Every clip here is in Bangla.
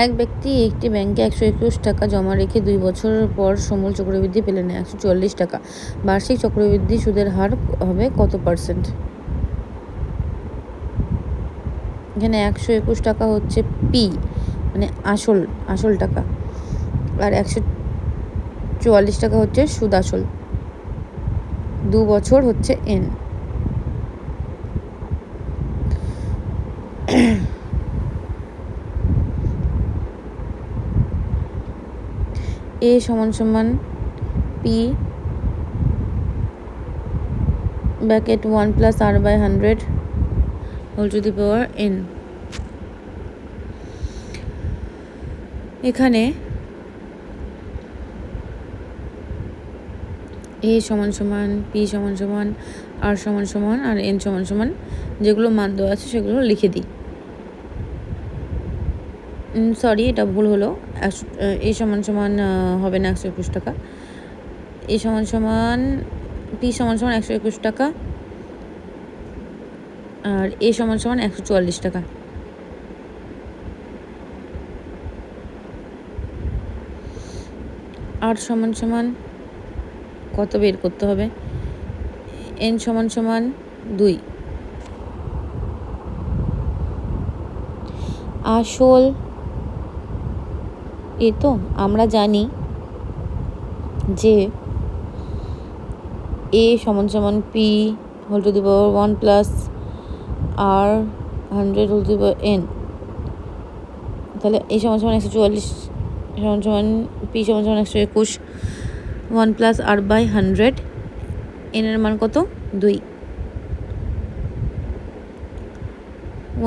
এক ব্যক্তি একটি ব্যাংকে 121 টাকা জমা রেখে 2 বছর পর সমূল চক্রবৃদ্ধি পেলেন 144 টাকা। বার্ষিক চক্রবৃদ্ধি সুদের হার হবে কত %? এখানে 121 টাকা হচ্ছে পি, মানে আসল টাকা, আর 144 টাকা হচ্ছে সুদ আসল। 2 বছর হচ্ছে এন। এ সমান সমান P bracket 1 + r/100 whole to the power n। এখানে এ সমান সমান, পি সমান সমান, আর সমান সমান, আর এন সমান সমান, যেগুলো মান দেওয়া আছে সেগুলো লিখে দিই। সরি, এটা ভুল হলো। এ সমান সমান হবে না 121 টাকা। এ সমান সমান, পি সমান সমান 121 টাকা, আর এ সমান সমান 144 টাকা। আর সমান সমান কত বের করতে হবে? এন সমান সমান 2। আসল এ তো আমরা জানি যে এ সমান সমান P whole to the power 1 + r100 whole to the power n। তাহলে এ সমান সমান 144 সমান সমান পি সমান সমান 121, 1 + r/100, n এর মান কত? 2।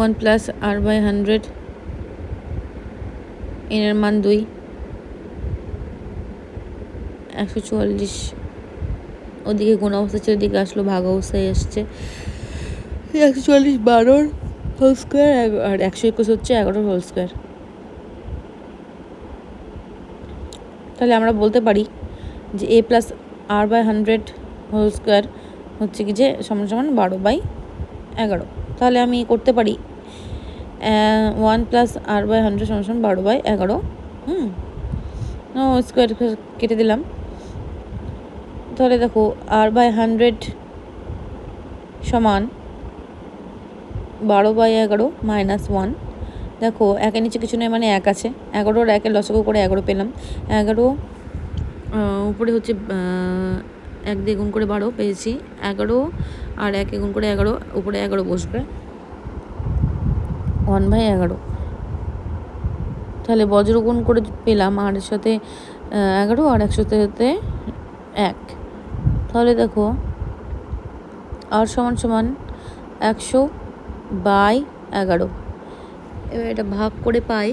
1 + r/100, n এর মান 2। 144 ওদিকে কোন অবস্থা ছিল, ওদিকে আসলো ভাগ অবস্থায় এসছে। 144 12 হোল স্কোয়ার, আর 121 হচ্ছে 11 হোল স্কোয়ার। তাহলে আমরা বলতে পারি যে a + r/100 হোল স্কোয়ার হচ্ছে কি যে সমান সমান 12/11। তাহলে আমি করতে পারি 1 + r/100 সমান সমান 12/11। স্কোয়ার কেটে দিলাম। তাহলে দেখো r/100 সমান 12/11 - 1। দেখো একের নিচে কিছু নেই, মানে 1 আছে। 11 আর 1-এর লসাগু করে 11 পেলাম। 11 উপরে হচ্ছে 1 দিয়ে গুণ করে 12 পেয়েছি। 11 আর 1 গুণ করে 11, উপরে 11 বসবে, 1/11। তাহলে বজ্র গুণ করে পেলাম আর এর সাথে 11 আর 100 সাথে 1। তাহলে দেখো আর সমান সমান 100/11। এবার এটা ভাগ করে পাই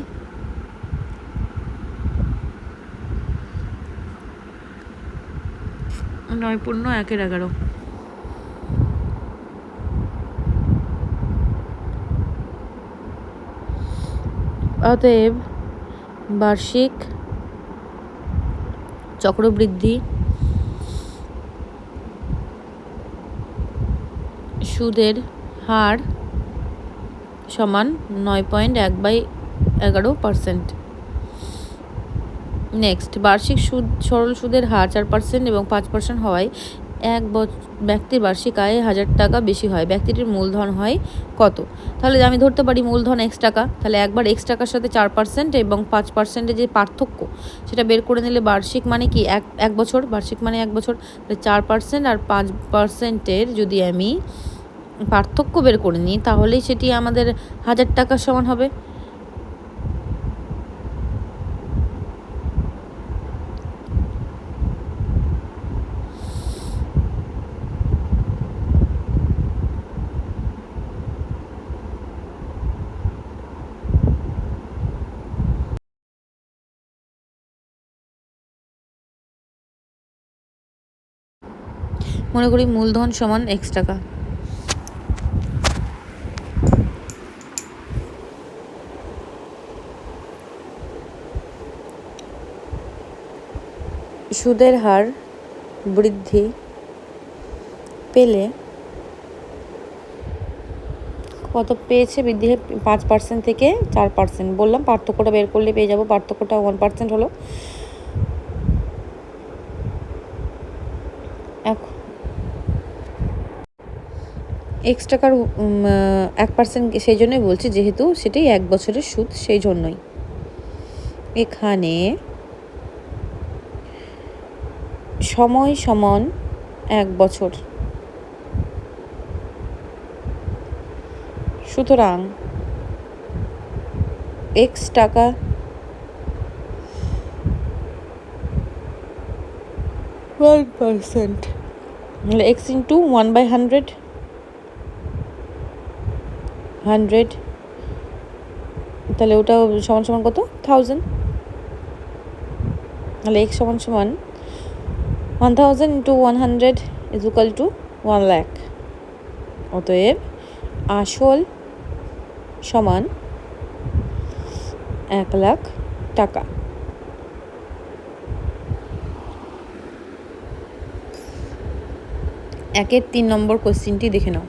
9×1=11। অতএব বার্ষিক চক্রবৃদ্ধি সুদের হার সমান 9.1/11%। নেক্সট, বার্ষিক সুদ সরল সুদের হার 4% এবং 5% হওয়ায় এক ব্যক্তির বার্ষিক আয় 1000 টাকা বেশি হয়। ব্যক্তিটির মূলধন হয় কত? তাহলে আমি ধরতে পারি মূলধন x টাকা। তাহলে একবার x টাকার সাথে 4% এবং 5%-এর যে পার্থক্য সেটা বের করে নিলে বার্ষিক মানে কি এক বছর, বার্ষিক মানে 1 বছর। 4% আর 5%-এর যদি আমি পার্থক্য বের করে নিই তাহলেই সেটি আমাদের 1000 টাকার সমান হবে। মনে করি মূলধন সমান x টাকা। সুদের হার বৃদ্ধি পেলে কত পেয়েছে বৃদ্ধি 5% থেকে 4%। বললাম পার্থক্যটা বের করলে পেয়ে যাবো, পার্থক্যটা 1% হলো। এখন এক্স টাকার 1% সেই জন্যই বলছি, যেহেতু সেটাই 1 বছরের সুদ, সেই জন্যই। এখানে সময় সমান 1 বছর, সুতরাং এক্স টাকা %, এক্স ইন্টু 1/100, 100, তাহলে ওটা সমান সমান কত? 1000। তাহলে এক্স সমান সমান 1000 into 100 is equal to 1 lakh. অতএব আসল সমান 1 লাখ টাকা। একের 3 নম্বর কোশ্চিনটি দেখে নাও।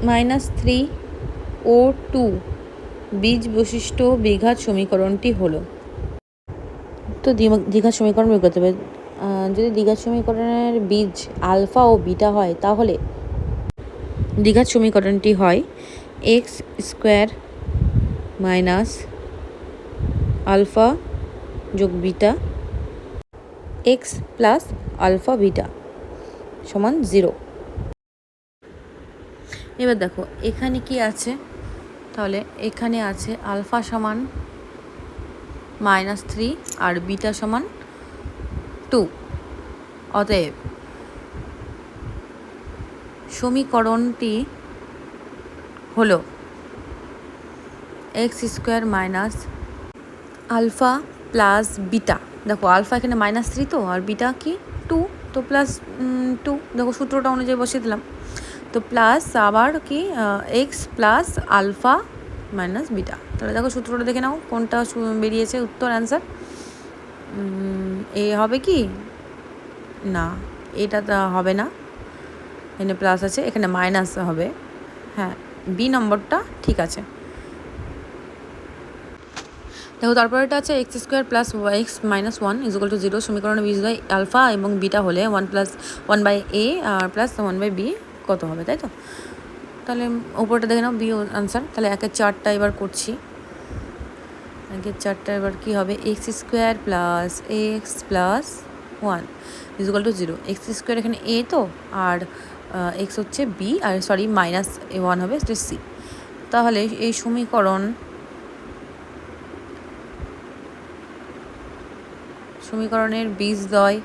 -3O2 বীজ বৈশিষ্ট্য দ্বিঘাত সমীকরণটি হলো। তো দ্বিঘাত সমীকরণ বের করতে হবে। যদি দ্বিঘাত সমীকরণের বীজ আলফা ও বিটা হয়, তাহলে দ্বিঘাত সমীকরণটি হয় এক্স স্কোয়ার মাইনাস আলফা যোগ beta X plus alpha beta সমান 0। এবার দেখো এখানে কি আছে, তাহলে এখানে আছে আলফা সমান -3 আর বিটা সমান 2। অতএব সমীকরণটি হলো X square minus alpha plus beta. দেখো আলফা এখানে -3 তো, আর বিটা কি 2, তো +2। দেখো সূত্রটা অনুযায়ী বসিয়ে দিলাম। তো প্লাস আবার কি X plus alpha minus beta. তাহলে দেখো সূত্রটা দেখে নাও কোনটা বেরিয়েছে উত্তর অ্যান্সার। এ হবে কি না, এটা তো হবে না, এখানে প্লাস আছে, এখানে মাইনাস হবে। হ্যাঁ, বি নম্বরটা ঠিক আছে। দেখো তারপরে এটা আছে x square plus x minus 1 is equal to 0। সমীকরণে বীজ দ্বয় আলফা এবং বিটা হলে 1/a আর প্লাস 1/b কত হবে, তাই তো? তাহলে উপরটা দেখে নাও, বি আনসার। তাহলে 1-এর 4টা এবার করছি। 1-এর 4টা এবার কী হবে, x square plus x plus 1 is equal to 0। X square এখানে এ তো, আর এক্স হচ্ছে বি, আর সরি মাইনাস 1 হবে সেটা সি। তাহলে এই সমীকরণের বীজদ্বয়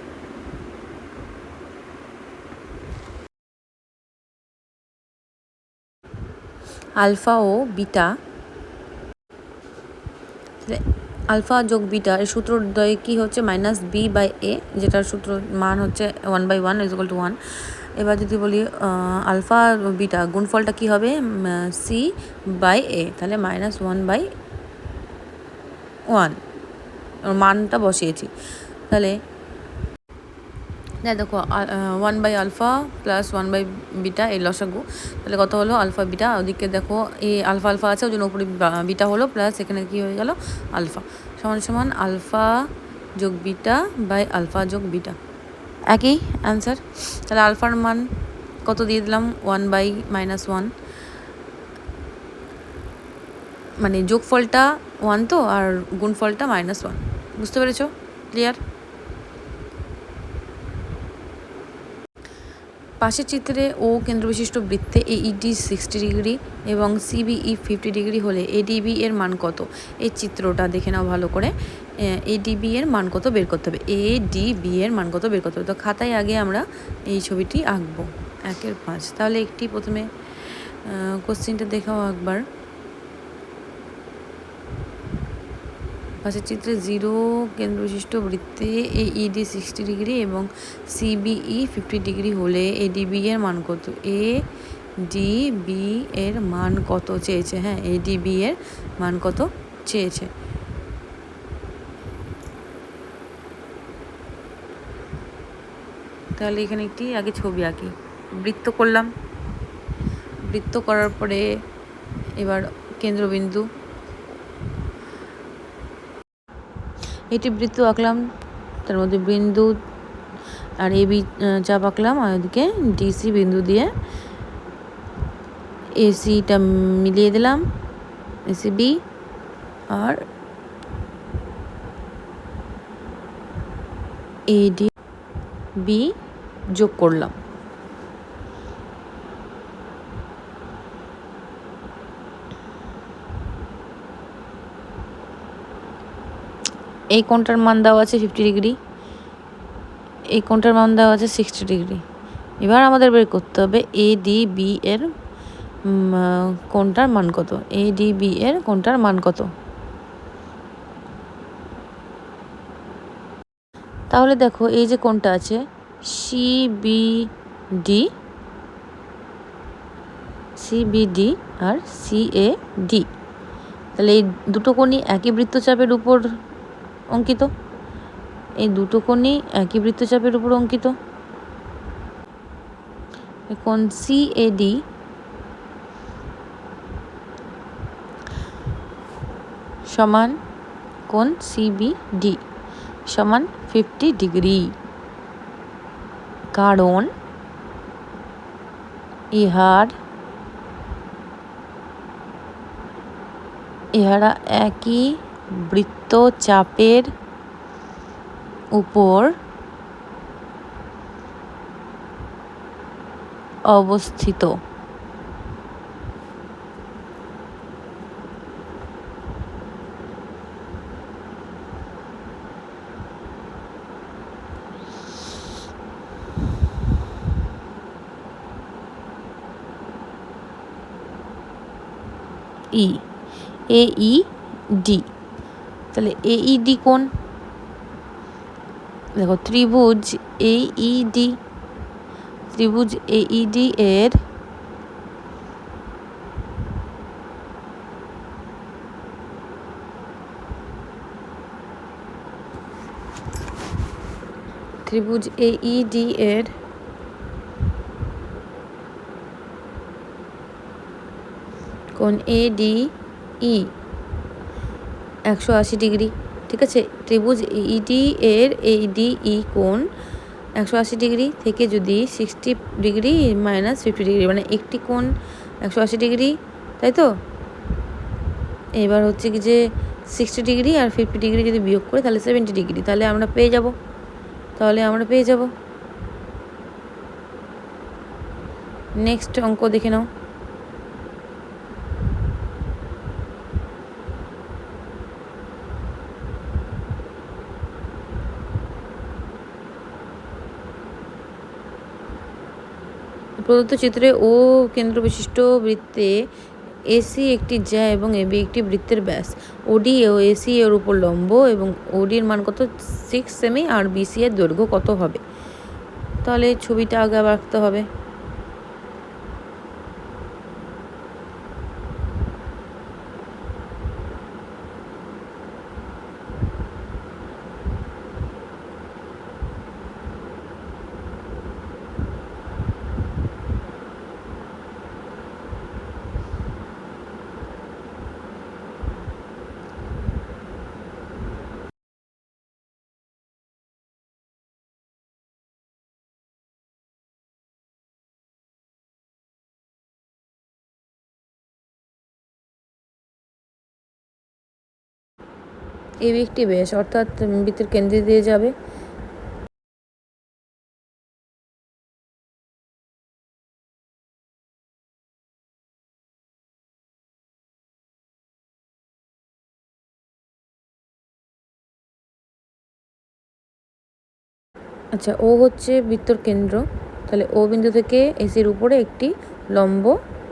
আলফা ও বিটা, আলফা যোগ বিটা এর সূত্রদ্বয় কী হচ্ছে -b/a, যেটার সূত্র মান হচ্ছে 1/1 ইজ ইকুয়াল টু 1। এবার যদি বলি আলফা বিটা গুণফলটা কী হবে, c/a, তাহলে -1/1 মানটা বসিয়েছি। তাহলে দেখো 1/আলফা প্লাস 1/বিটা এই লসাগু, তাহলে কত হলো আলফা বিটা। ওদিকে দেখো এই আলফা আলফা আছে, ওই জন্য উপরে বিটা হলো, প্লাস এখানে কি হয়ে গেল আলফা সমান সমান আলফা যোগ বিটা বাই আলফা যোগ বিটা, একই অ্যান্সার। তাহলে আলফার মান কত দিয়ে দিলাম, 1/-1, মানে যোগফলটা 1 তো, আর গুণফলটা -1। বুঝতে পেরেছো? ক্লিয়ার? পাশের চিত্রে ও কেন্দ্রবিশিষ্ট বৃত্তে AED 60 ডিগ্রি এবং CBE 50 ডিগ্রি হলে ADB এর মান কত? এই চিত্রটা দেখে নাও ভালো করে। ADB এর মান কত বের করতে হবে, ADB এর মান কত বের করতে হবে। তো খাতায় আগে আমরা এই ছবিটি আঁকবো 1-এর 5। তাহলে একটি প্রথমে কোশ্চিনটা দেখাও একবার। পাশের চিত্রে 0 কেন্দ্রবিশিষ্ট বৃত্তে AED 60 ডিগ্রি এবং CBE 50 ডিগ্রি হলে ADB এর মান কত? ADB এর মান কত চেয়েছে? হ্যাঁ, ADB এর মান কত চেয়েছে? তাহলে এখানে একটি আগে ছবি আঁকি। বৃত্ত করলাম, বৃত্ত করার পরে এবার কেন্দ্রবিন্দু, এটি বৃত্ত আঁকলাম, তার মধ্যে বিন্দু আর এবি চাপ আঁকলাম, আর ওদিকে ডিসি বিন্দু দিয়ে এসিটা মিলিয়ে দিলাম, এসি বি, আর এডি বি যোগ করলাম। এই কোণটার মান দেওয়া আছে 50 ডিগ্রি, এই কোণটার মান দেওয়া আছে 60 ডিগ্রি। এবার আমাদের বের করতে হবে এডিবি এর কোণটার মান কত, এডিবি এর কোণটার মান কত। তাহলে দেখো এই যে কোণটা আছে সিবিডি, সিবিডি আর সিএডি, তাহলে এই দুটো কোণই একই বৃত্তচাপের উপর অঙ্কিত, এই দুটো কোণই একই বৃত্তচাপের উপর অঙ্কিত। কোণ সিএডি সমান কোণ সিবিডি সমান 50 ডিগ্রি, কারণ ইহারা একই বৃত্তচাপের উপর অবস্থিত। এইডি, তাহলে এইডি কোণ, দেখো ত্রিভুজ এইডি, ত্রিভুজ এইডি এর ত্রিভুজ এইডি এর কোণ এডি ই 180 ডিগ্রি। ঠিক আছে, ত্রিভুজ এইডি এর এইডি ই কোণ 180 ডিগ্রি থেকে যদি 60 ডিগ্রি মাইনাস 50 ডিগ্রি, মানে একটি কোণ 180 ডিগ্রি, তাই তো। এবার হচ্ছে কি যে 60 ডিগ্রি আর 50 ডিগ্রি যদি বিয়োগ করি তাহলে 70 ডিগ্রি, তাহলে আমরা পেয়ে যাব। নেক্সট অঙ্ক দেখে নাও। প্রদত্ত চিত্রে ও কেন্দ্র বিশিষ্ট বৃত্তে এসি একটি জ্যা এবং এবি একটি বৃত্তের ব্যাস, ওডি ও এসি এর উপর লম্ব এবং ওডির মান কত 6 সেমি আর বিসি এর দৈর্ঘ্য কত হবে। তাহলে ছবিটা আগে আঁকতে হবে। এবি একটি ব্যাস, অর্থাৎ বৃত্তের কেন্দ্রে দিয়ে যাবে। আচ্ছা, ও হচ্ছে বৃত্তর কেন্দ্র, তাহলে ও বিন্দু থেকে এসির উপরে একটি লম্ব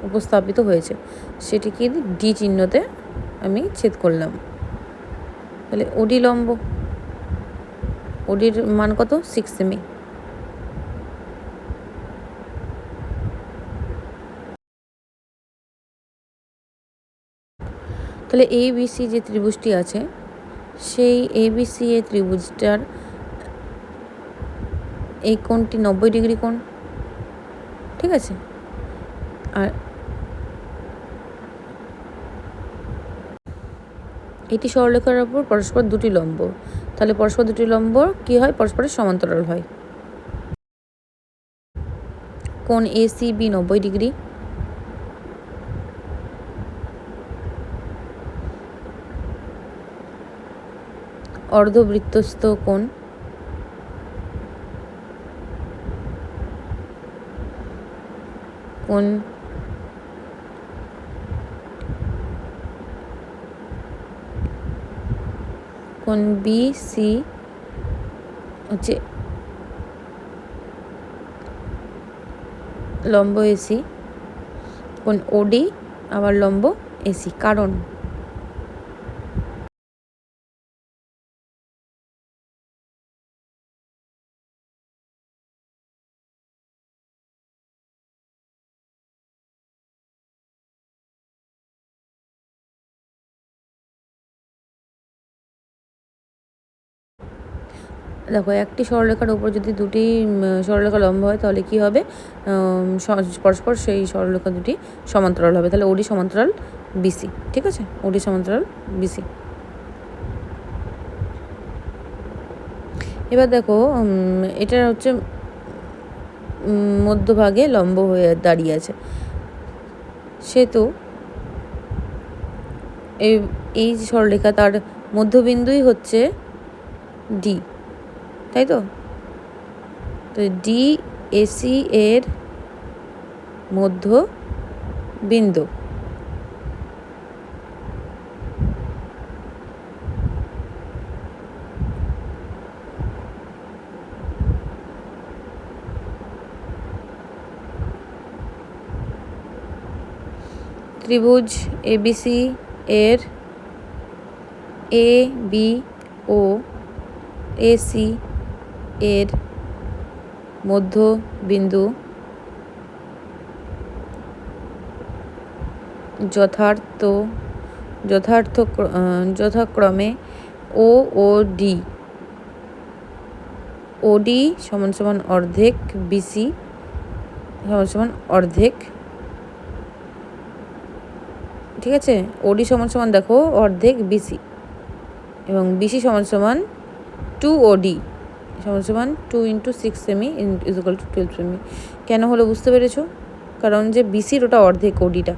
উপস্থাপিত হয়েছে, সেটিকে ডি চিহ্নতে আমি ছেদ করলাম। তাহলে ওডি লম্ব, ওডির মান কত 6 সেমি। তাহলে এবিসি যে ত্রিভুজটি আছে, সেই এবিসি এ ত্রিভুজটার এই কোণটি 90° কোণ, ঠিক আছে। আর এটি সরলরেখার ওপর পরস্পর দুটি লম্ব, তাহলে পরস্পর দুটি লম্ব কি হয়, পরস্পরের সমান্তরাল হয়। কোণ ACB 90°, অর্ধবৃত্তস্থ কোণ কোণ কোণ BC হচ্ছে লম্ব AC, কোণ OD আবার লম্ব AC। কারণ দেখো, একটি সরলরেখার উপর যদি দুটি সরলরেখা লম্ব হয় তাহলে কি হবে, পরস্পর সেই সরলরেখা দুটি সমান্তরাল হবে। তাহলে OD সমান্তরাল BC, ঠিক আছে, OD সমান্তরাল BC। এবার দেখো, এটা হচ্ছে মধ্যভাগে লম্ব হয়ে দাঁড়িয়ে আছে, সেহেতু এই সরলরেখা তার মধ্যবিন্দুই হচ্ছে D, তাই তো। DAC এর মধ্যবিন্দু, ত্রিভুজ ABC এর AB ও AC এর মধ্যবিন্দু যথাক্রমে O ও D। OD সমান সমান অর্ধেক BC সমান সমান অর্ধেক, ঠিক আছে। OD সমান সমান দেখো অর্ধেক BC, এবং BC সমান সমান 2OD সমান সমান 2 × 6 সেমি = 12 সেমি। কেন হলো বুঝতে পেরেছো? কারণ যে BCর ওটা অর্ধেক ODটা।